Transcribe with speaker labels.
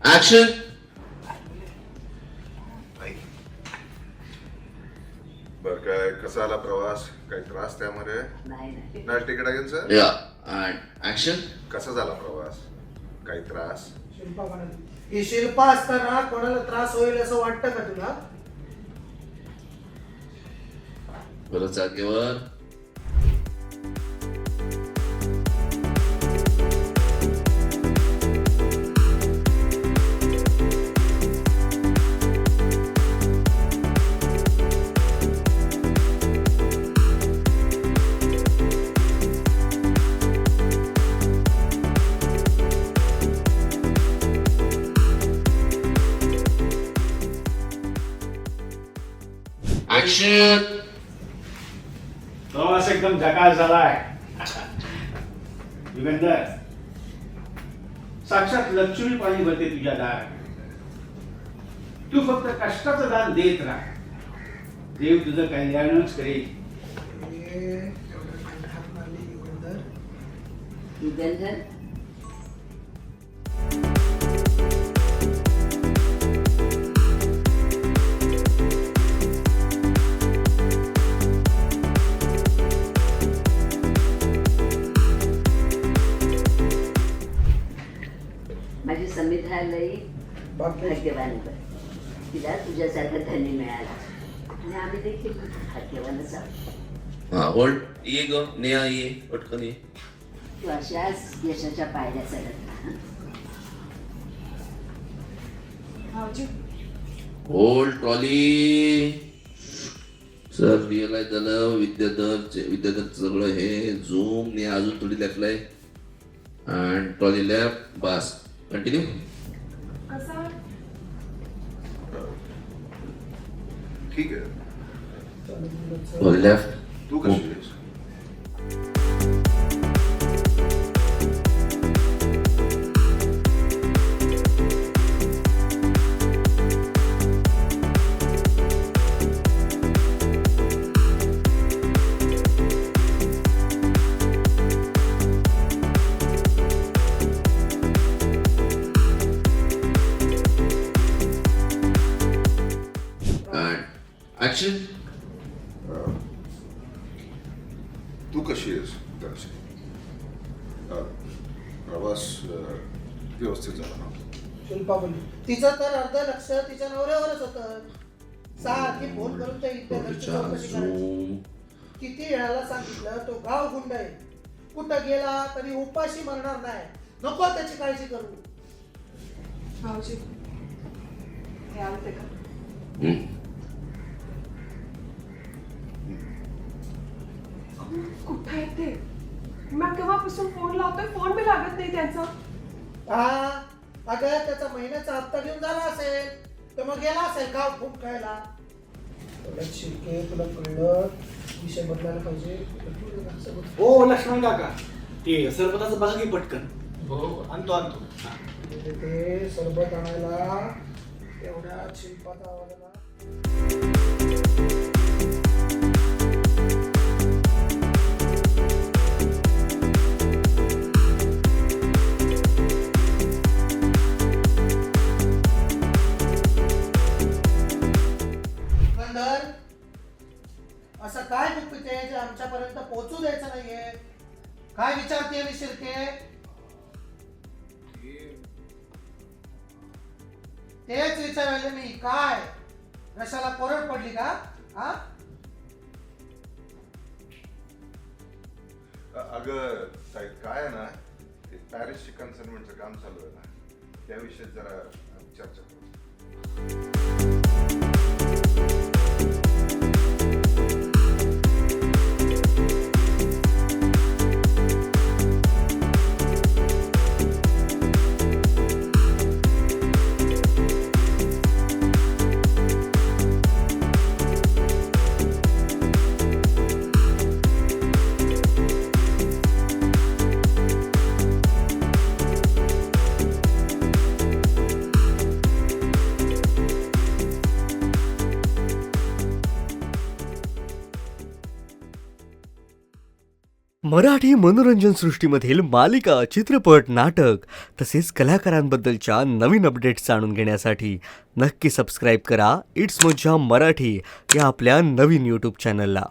Speaker 1: Action.
Speaker 2: बर, काय कसा आला प्रवास? काही त्रास त्यामध्ये?
Speaker 3: नाही
Speaker 2: नाही तिकीट अगेन सर.
Speaker 1: या अँड ऍक्शन.
Speaker 2: कसा झाला प्रवास? काही त्रास?
Speaker 4: शिल्पा म्हणाली, ही शिल्पा असताना कोणाला त्रास होईल असं वाटतं का तुला?
Speaker 1: परत जागेवर. ऍक्शन.
Speaker 5: प्रवास एकदम झकास झालाय. युगंधर, साक्षात लक्ष्मी पाणी भरते तुझ्या दार. तू फक्त कष्टाचं दान देत राह. देव तुझं कल्याणच करेल.
Speaker 4: हात मारली युगंधर.
Speaker 3: युगंधर, माझी संविधानालयी भाग्यवान आहे. तिला तुझ्यासारखं धनी मिळाला आणि आम्ही देखील भाग्यवानच आहोत.
Speaker 1: हा होल्ड. ये ग नेहा, ये पटकन ये.
Speaker 3: तू अशाच यशाच्या पायऱ्या चढत राहा.
Speaker 1: होल्ड. ट्रॉली. सर रिअलाइज झालं विद्याधर सगळं हे झूम ने अजून थोडी लेफ्ट आहे and trolley left. Bus continue.
Speaker 2: ठीक आहे.
Speaker 1: Trolley left.
Speaker 2: तू कशी आहेस?
Speaker 1: ऍक्शन.
Speaker 2: तू कशी आहेस? प्रवास व्यवस्थित झाला ना?
Speaker 4: शिल्पा बोलली, तिचं तर अर्ध लक्ष तिच्या नवऱ्यावरच होतं. सारखी फोन करून त्या विद्यार्थ्याची चौकशी करायची.
Speaker 1: झूम.
Speaker 4: किती वेळाला सांगितलं, तो गाव गुंड आहे. कुठं गेला तरी उपाशी मरणार नाही. नको त्याची काळजी करू.
Speaker 6: भाऊजी, हे आवडते का? कुठं आहे ते? मग केव्हापासून फोन लावतोय, फोन बी लागत नाही त्यांचा.
Speaker 4: हा, अगं त्याचा महिन्याचा हप्ता घेऊन झाला असेल तर मग गेला असेल गाव खूप खायला. तुला शिके, तुला कळलं विषय बदलायला पाहिजे.
Speaker 7: हो लक्ष्मण काका, ते सरबताचं बघा की पटकन. हो आणतो आणतो.
Speaker 4: ते सरबत आणायला एवढ्या शिल्पाचा आवाजाला. असं काय गुपित आहे जे आमच्यापर्यंत पोहोचू द्यायचं नाहीये? काय विचारते मी शिर्के? तेच विचारायला मी. काय रशाला कोरड पडली का? हा,
Speaker 2: अगं साहेब, काय आहे ना, ते पॅरिसची कन्साइनमेंटचं काम चालू आहे ना, त्याविषयी जरा चर्चा करू.
Speaker 8: मराठी मनोरंजन सृष्टीमधील मालिका, चित्रपट, नाटक तसेच कलाकारांबद्दलच्या नवीन अपडेट्स जाणून घेण्यासाठी नक्की सबस्क्राईब करा इट्स मज्जा मराठी या आपल्या नवीन यूट्यूब चॅनलला.